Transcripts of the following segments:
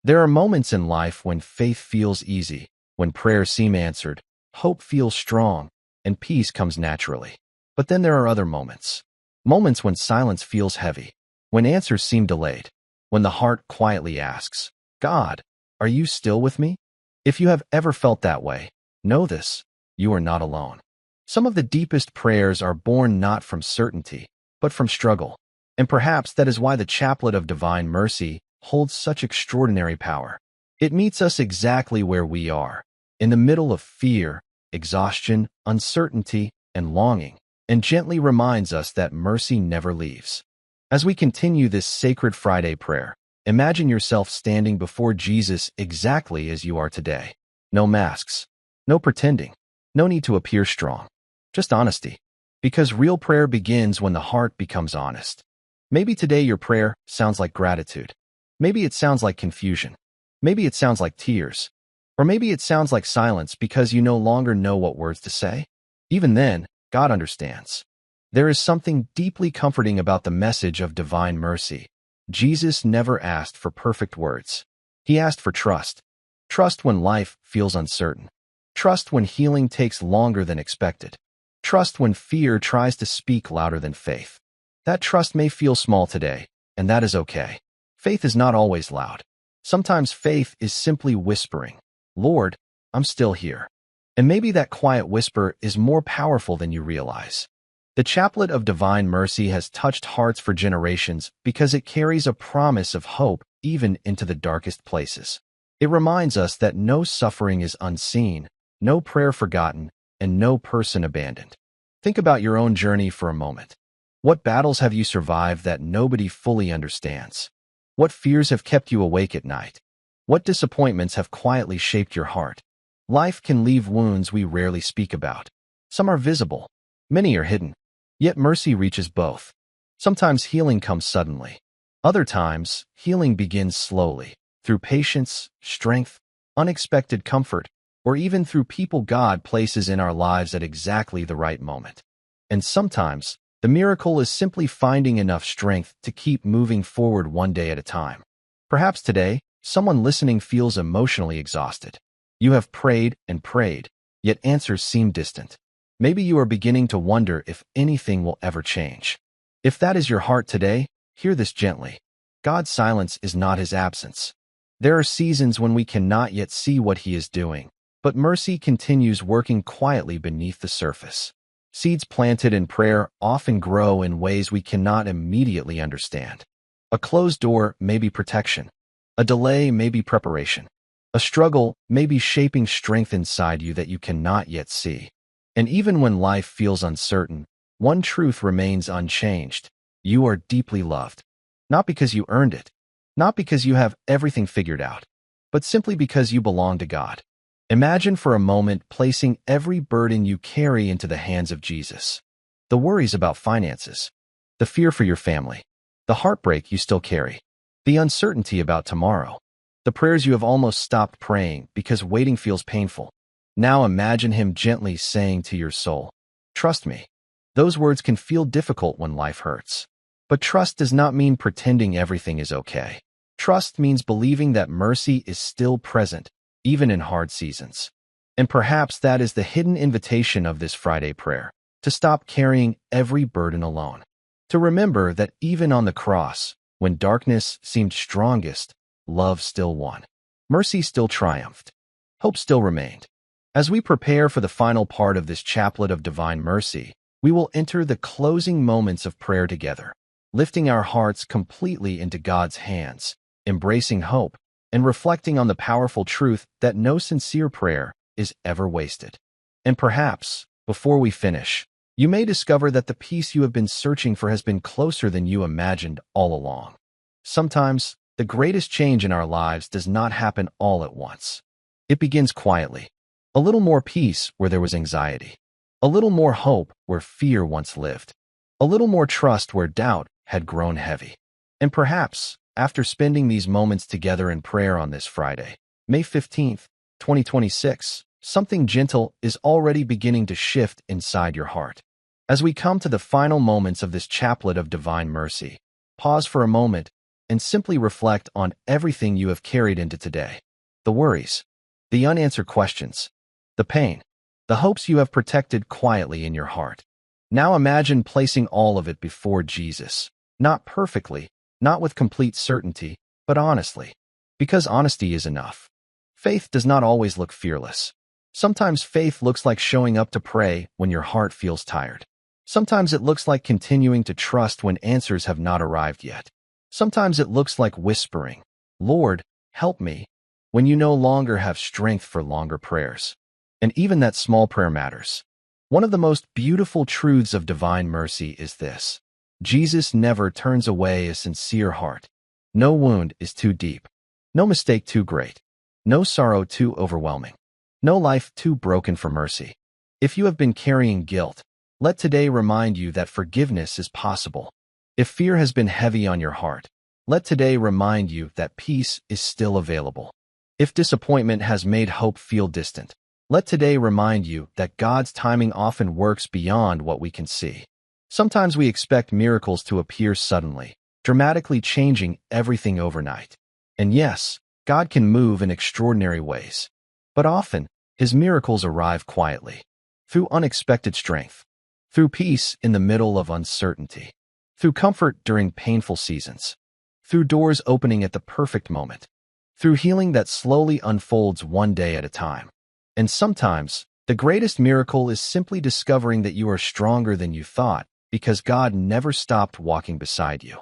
There are moments in life when faith feels easy, when prayers seem answered, hope feels strong, and peace comes naturally. But then there are other moments. Moments when silence feels heavy, when answers seem delayed, when the heart quietly asks, God, are you still with me? If you have ever felt that way, know this, you are not alone. Some of the deepest prayers are born not from certainty, but from struggle. And perhaps that is why the chaplet of divine mercy holds such extraordinary power. It meets us exactly where we are, in the middle of fear, exhaustion, uncertainty, and longing, and gently reminds us that mercy never leaves. As we continue this sacred Friday prayer, imagine yourself standing before Jesus exactly as you are today. No masks, no pretending, no need to appear strong, just honesty. Because real prayer begins when the heart becomes honest. Maybe today your prayer sounds like gratitude. Maybe it sounds like confusion. Maybe it sounds like tears. Or maybe it sounds like silence because you no longer know what words to say. Even then, God understands. There is something deeply comforting about the message of divine mercy. Jesus never asked for perfect words. He asked for trust. Trust when life feels uncertain. Trust when healing takes longer than expected. Trust when fear tries to speak louder than faith. That trust may feel small today, and that is okay. Faith is not always loud. Sometimes faith is simply whispering, Lord, I'm still here. And maybe that quiet whisper is more powerful than you realize. The chaplet of divine mercy has touched hearts for generations because it carries a promise of hope even into the darkest places. It reminds us that no suffering is unseen, no prayer forgotten, and no person abandoned. Think about your own journey for a moment. What battles have you survived that nobody fully understands? What fears have kept you awake at night? What disappointments have quietly shaped your heart? Life can leave wounds we rarely speak about. Some are visible, many are hidden. Yet mercy reaches both. Sometimes healing comes suddenly. Other times, healing begins slowly, through patience, strength, unexpected comfort, or even through people God places in our lives at exactly the right moment. And sometimes, the miracle is simply finding enough strength to keep moving forward one day at a time. Perhaps today, someone listening feels emotionally exhausted. You have prayed and prayed, yet answers seem distant. Maybe you are beginning to wonder if anything will ever change. If that is your heart today, hear this gently. God's silence is not his absence. There are seasons when we cannot yet see what he is doing, but mercy continues working quietly beneath the surface. Seeds planted in prayer often grow in ways we cannot immediately understand. A closed door may be protection. A delay may be preparation. A struggle may be shaping strength inside you that you cannot yet see. And even when life feels uncertain, one truth remains unchanged. You are deeply loved. Not because you earned it, not because you have everything figured out, but simply because you belong to God. Imagine for a moment placing every burden you carry into the hands of Jesus. The worries about finances, the fear for your family, the heartbreak you still carry, the uncertainty about tomorrow, the prayers you have almost stopped praying because waiting feels painful. Now imagine him gently saying to your soul, trust me. Those words can feel difficult when life hurts. But trust does not mean pretending everything is okay. Trust means believing that mercy is still present, even in hard seasons. And perhaps that is the hidden invitation of this Friday prayer, to stop carrying every burden alone. To remember that even on the cross, when darkness seemed strongest, love still won. Mercy still triumphed. Hope still remained. As we prepare for the final part of this chaplet of divine mercy, we will enter the closing moments of prayer together, lifting our hearts completely into God's hands, embracing hope, and reflecting on the powerful truth that no sincere prayer is ever wasted. And perhaps, before we finish, you may discover that the peace you have been searching for has been closer than you imagined all along. Sometimes, the greatest change in our lives does not happen all at once. It begins quietly. A little more peace where there was anxiety. A little more hope where fear once lived. A little more trust where doubt had grown heavy. And perhaps, after spending these moments together in prayer on this Friday, May 15th, 2026, something gentle is already beginning to shift inside your heart. As we come to the final moments of this chaplet of divine mercy, pause for a moment and simply reflect on everything you have carried into today. The worries, the unanswered questions, the pain, the hopes you have protected quietly in your heart. Now imagine placing all of it before Jesus. Not perfectly, not with complete certainty, but honestly. Because honesty is enough. Faith does not always look fearless. Sometimes faith looks like showing up to pray when your heart feels tired. Sometimes it looks like continuing to trust when answers have not arrived yet. Sometimes it looks like whispering, "Lord, help me," when you no longer have strength for longer prayers. And even that small prayer matters. One of the most beautiful truths of divine mercy is this: Jesus never turns away a sincere heart. No wound is too deep. No mistake too great. No sorrow too overwhelming. No life too broken for mercy. If you have been carrying guilt, let today remind you that forgiveness is possible. If fear has been heavy on your heart, let today remind you that peace is still available. If disappointment has made hope feel distant, let today remind you that God's timing often works beyond what we can see. Sometimes we expect miracles to appear suddenly, dramatically changing everything overnight. And yes, God can move in extraordinary ways. But often, His miracles arrive quietly, through unexpected strength, through peace in the middle of uncertainty, through comfort during painful seasons, through doors opening at the perfect moment, through healing that slowly unfolds one day at a time. And sometimes, the greatest miracle is simply discovering that you are stronger than you thought, because God never stopped walking beside you.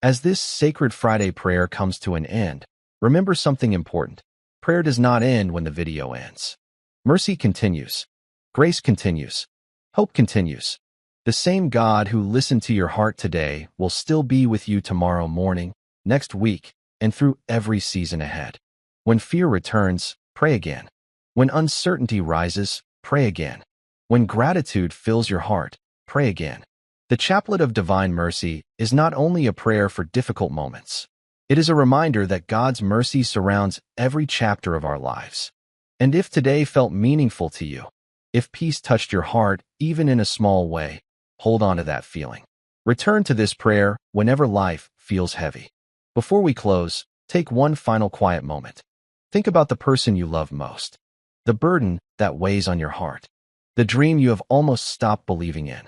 As this Sacred Friday prayer comes to an end, remember something important. Prayer does not end when the video ends. Mercy continues. Grace continues. Hope continues. The same God who listened to your heart today will still be with you tomorrow morning, next week, and through every season ahead. When fear returns, pray again. When uncertainty rises, pray again. When gratitude fills your heart, pray again. The Chaplet of Divine Mercy is not only a prayer for difficult moments. It is a reminder that God's mercy surrounds every chapter of our lives. And if today felt meaningful to you, if peace touched your heart, even in a small way, hold on to that feeling. Return to this prayer whenever life feels heavy. Before we close, take one final quiet moment. Think about the person you love most, the burden that weighs on your heart, the dream you have almost stopped believing in,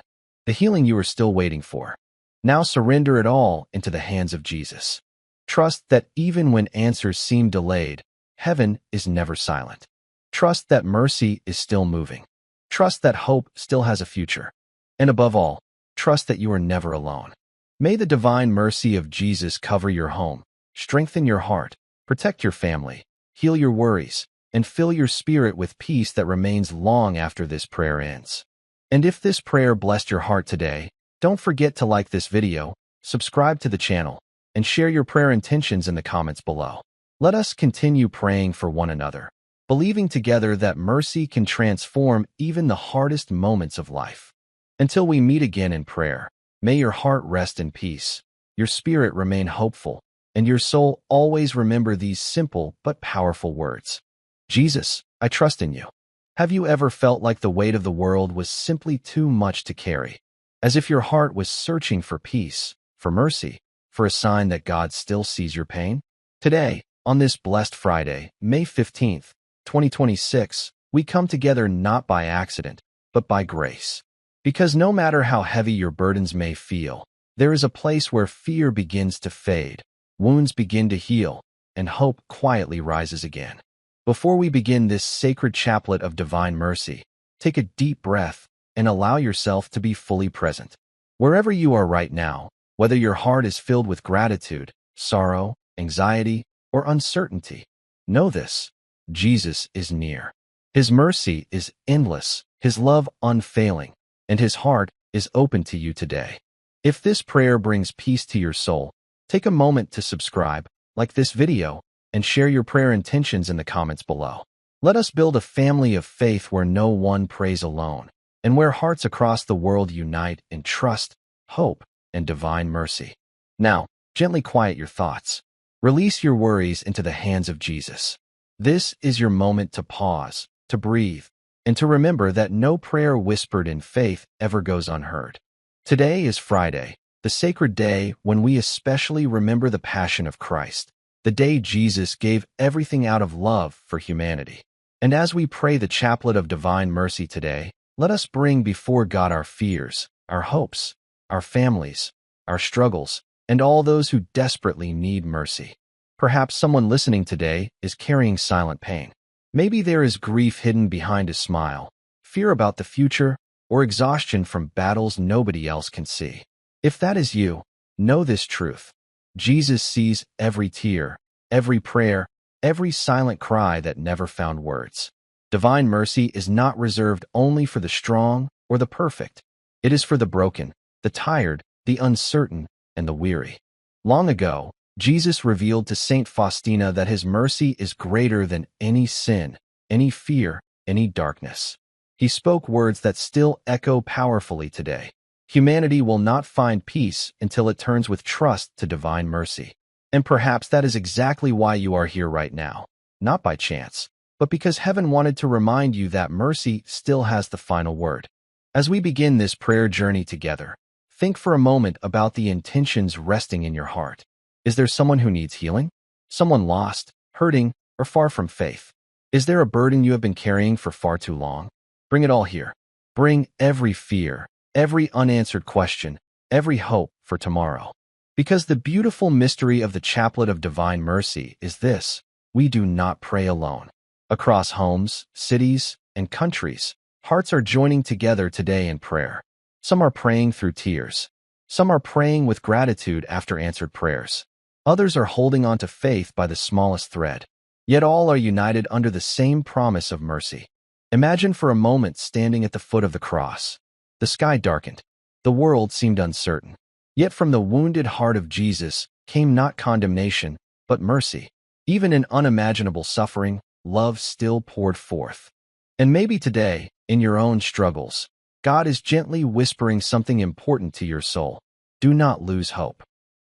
the healing you are still waiting for. Now surrender it all into the hands of Jesus. Trust that even when answers seem delayed, heaven is never silent. Trust that mercy is still moving. Trust that hope still has a future. And above all, trust that you are never alone. May the divine mercy of Jesus cover your home, strengthen your heart, protect your family, heal your worries, and fill your spirit with peace that remains long after this prayer ends. And if this prayer blessed your heart today, don't forget to like this video, subscribe to the channel, and share your prayer intentions in the comments below. Let us continue praying for one another, believing together that mercy can transform even the hardest moments of life. Until we meet again in prayer, may your heart rest in peace, your spirit remain hopeful, and your soul always remember these simple but powerful words. Jesus, I trust in you. Have you ever felt like the weight of the world was simply too much to carry? As if your heart was searching for peace, for mercy, for a sign that God still sees your pain? Today, on this blessed Friday, May 15th, 2026, we come together not by accident, but by grace. Because no matter how heavy your burdens may feel, there is a place where fear begins to fade, wounds begin to heal, and hope quietly rises again. Before we begin this sacred chaplet of divine mercy, take a deep breath and allow yourself to be fully present. Wherever you are right now, whether your heart is filled with gratitude, sorrow, anxiety, or uncertainty, know this: Jesus is near. His mercy is endless, His love unfailing, and His heart is open to you today. If this prayer brings peace to your soul, take a moment to subscribe, like this video, and share your prayer intentions in the comments below. Let us build a family of faith where no one prays alone, and where hearts across the world unite in trust, hope, and divine mercy. Now, gently quiet your thoughts. Release your worries into the hands of Jesus. This is your moment to pause, to breathe, and to remember that no prayer whispered in faith ever goes unheard. Today is Friday, the sacred day when we especially remember the passion of Christ, the day Jesus gave everything out of love for humanity. And as we pray the chaplet of divine mercy today, let us bring before God our fears, our hopes, our families, our struggles, and all those who desperately need mercy. Perhaps someone listening today is carrying silent pain. Maybe there is grief hidden behind a smile, fear about the future, or exhaustion from battles nobody else can see. If that is you, know this truth. Jesus sees every tear, every prayer, every silent cry that never found words. Divine mercy is not reserved only for the strong or the perfect. It is for the broken, the tired, the uncertain, and the weary. Long ago, Jesus revealed to Saint Faustina that his mercy is greater than any sin, any fear, any darkness. He spoke words that still echo powerfully today. Humanity will not find peace until it turns with trust to divine mercy. And perhaps that is exactly why you are here right now, not by chance, but because heaven wanted to remind you that mercy still has the final word. As we begin this prayer journey together, think for a moment about the intentions resting in your heart. Is there someone who needs healing? Someone lost, hurting, or far from faith? Is there a burden you have been carrying for far too long? Bring it all here. Bring every fear, every unanswered question, every hope for tomorrow. Because the beautiful mystery of the chaplet of divine mercy is this: we do not pray alone. Across homes, cities, and countries, hearts are joining together today in prayer. Some are praying through tears. Some are praying with gratitude after answered prayers. Others are holding on to faith by the smallest thread. Yet all are united under the same promise of mercy. Imagine for a moment standing at the foot of the cross. The sky darkened. The world seemed uncertain. Yet from the wounded heart of Jesus came not condemnation, but mercy. Even in unimaginable suffering, love still poured forth. And maybe today, in your own struggles, God is gently whispering something important to your soul. Do not lose hope.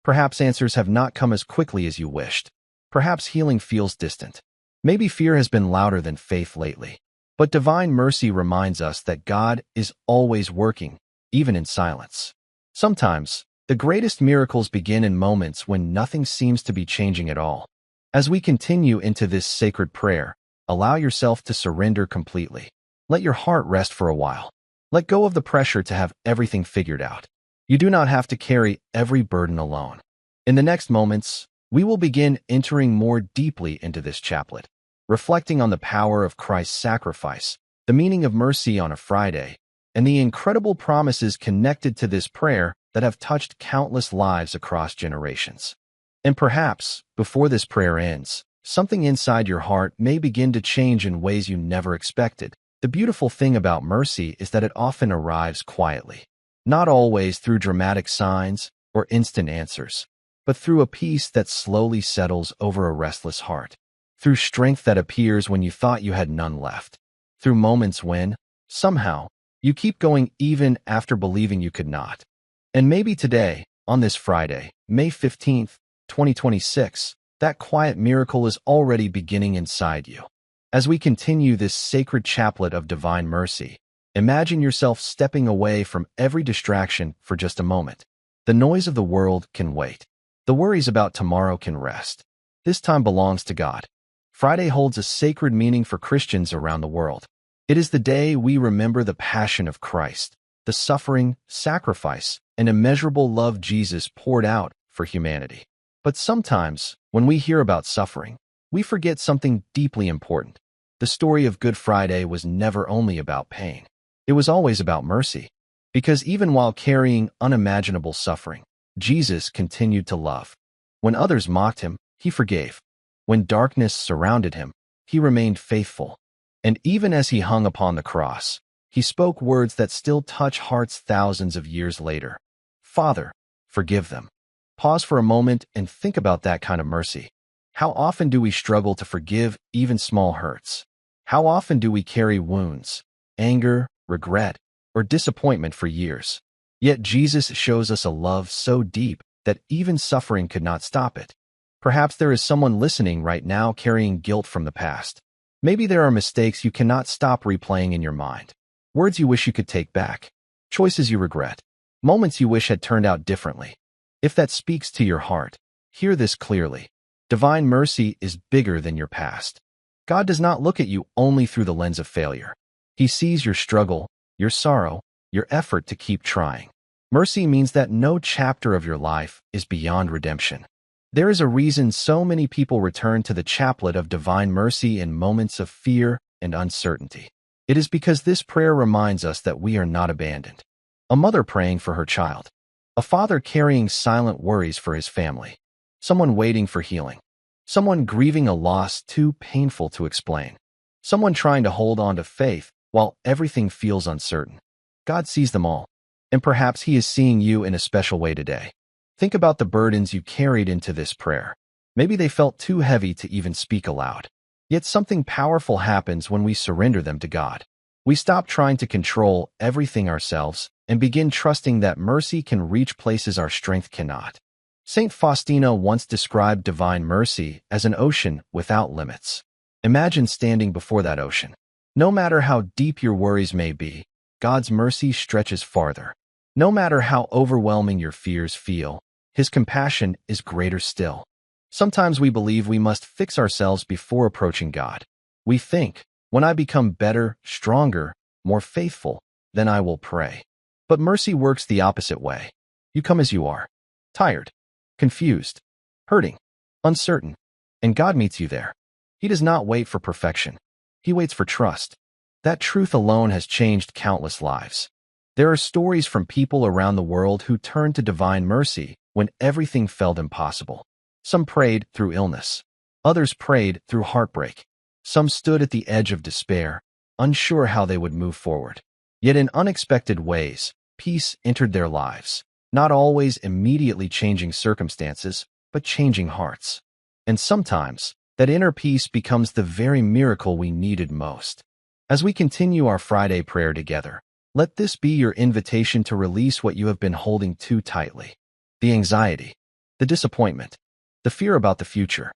Perhaps answers have not come as quickly as you wished. Perhaps healing feels distant. Maybe fear has been louder than faith lately. But divine mercy reminds us that God is always working, even in silence. Sometimes, the greatest miracles begin in moments when nothing seems to be changing at all. As we continue into this sacred prayer, allow yourself to surrender completely. Let your heart rest for a while. Let go of the pressure to have everything figured out. You do not have to carry every burden alone. In the next moments, we will begin entering more deeply into this chaplet, reflecting on the power of Christ's sacrifice, the meaning of mercy on a Friday, and the incredible promises connected to this prayer that have touched countless lives across generations. And perhaps, before this prayer ends, something inside your heart may begin to change in ways you never expected. The beautiful thing about mercy is that it often arrives quietly, not always through dramatic signs or instant answers, but through a peace that slowly settles over a restless heart, through strength that appears when you thought you had none left, through moments when, somehow, you keep going even after believing you could not. And maybe today, on this Friday, May 15th, 2026, that quiet miracle is already beginning inside you. As we continue this sacred chaplet of divine mercy, imagine yourself stepping away from every distraction for just a moment. The noise of the world can wait. The worries about tomorrow can rest. This time belongs to God. Friday holds a sacred meaning for Christians around the world. It is the day we remember the passion of Christ, the suffering, sacrifice, and immeasurable love Jesus poured out for humanity. But sometimes, when we hear about suffering, we forget something deeply important. The story of Good Friday was never only about pain. It was always about mercy. Because even while carrying unimaginable suffering, Jesus continued to love. When others mocked him, he forgave. When darkness surrounded him, he remained faithful. And even as he hung upon the cross, he spoke words that still touch hearts thousands of years later. Father, forgive them. Pause for a moment and think about that kind of mercy. How often do we struggle to forgive even small hurts? How often do we carry wounds, anger, regret, or disappointment for years? Yet Jesus shows us a love so deep that even suffering could not stop it. Perhaps there is someone listening right now carrying guilt from the past. Maybe there are mistakes you cannot stop replaying in your mind, words you wish you could take back, choices you regret. moments you wish had turned out differently. If that speaks to your heart, hear this clearly. Divine mercy is bigger than your past. God does not look at you only through the lens of failure. He sees your struggle, your sorrow, your effort to keep trying. Mercy means that no chapter of your life is beyond redemption. There is a reason so many people return to the chaplet of divine mercy in moments of fear and uncertainty. It is because this prayer reminds us that we are not abandoned. A mother praying for her child. A father carrying silent worries for his family. Someone waiting for healing. Someone grieving a loss too painful to explain. Someone trying to hold on to faith while everything feels uncertain. God sees them all, and perhaps He is seeing you in a special way today. Think about the burdens you carried into this prayer. Maybe they felt too heavy to even speak aloud. Yet something powerful happens when we surrender them to God. We stop trying to control everything ourselves and begin trusting that mercy can reach places our strength cannot. Saint Faustina once described divine mercy as an ocean without limits. Imagine standing before that ocean. No matter how deep your worries may be, God's mercy stretches farther. No matter how overwhelming your fears feel, His compassion is greater still. Sometimes we believe we must fix ourselves before approaching God. We think, when I become better, stronger, more faithful, then I will pray. But mercy works the opposite way. You come as you are, tired, confused, hurting, uncertain, and God meets you there. He does not wait for perfection. He waits for trust. That truth alone has changed countless lives. There are stories from people around the world who turned to divine mercy when everything felt impossible. Some prayed through illness. Others prayed through heartbreak. Some stood at the edge of despair, unsure how they would move forward. Yet in unexpected ways, peace entered their lives, not always immediately changing circumstances, but changing hearts. And sometimes, that inner peace becomes the very miracle we needed most. As we continue our Friday prayer together, let this be your invitation to release what you have been holding too tightly. The anxiety, the disappointment, the fear about the future,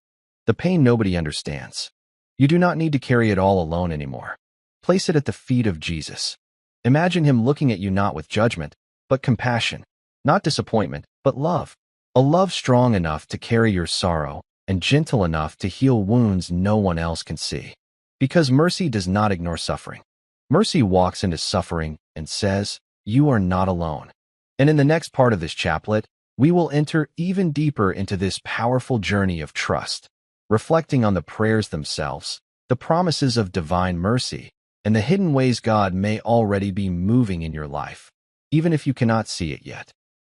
the pain nobody understands. You do not need to carry it all alone anymore. Place it at the feet of Jesus. Imagine Him looking at you not with judgment, but compassion, not disappointment, but love. A love strong enough to carry your sorrow and gentle enough to heal wounds no one else can see. Because mercy does not ignore suffering. Mercy walks into suffering and says, "You are not alone." And in the next part of this chaplet, we will enter even deeper into this powerful journey of trust, reflecting on the prayers themselves, the promises of divine mercy, and the hidden ways God may already be moving in your life, even if you cannot see it yet.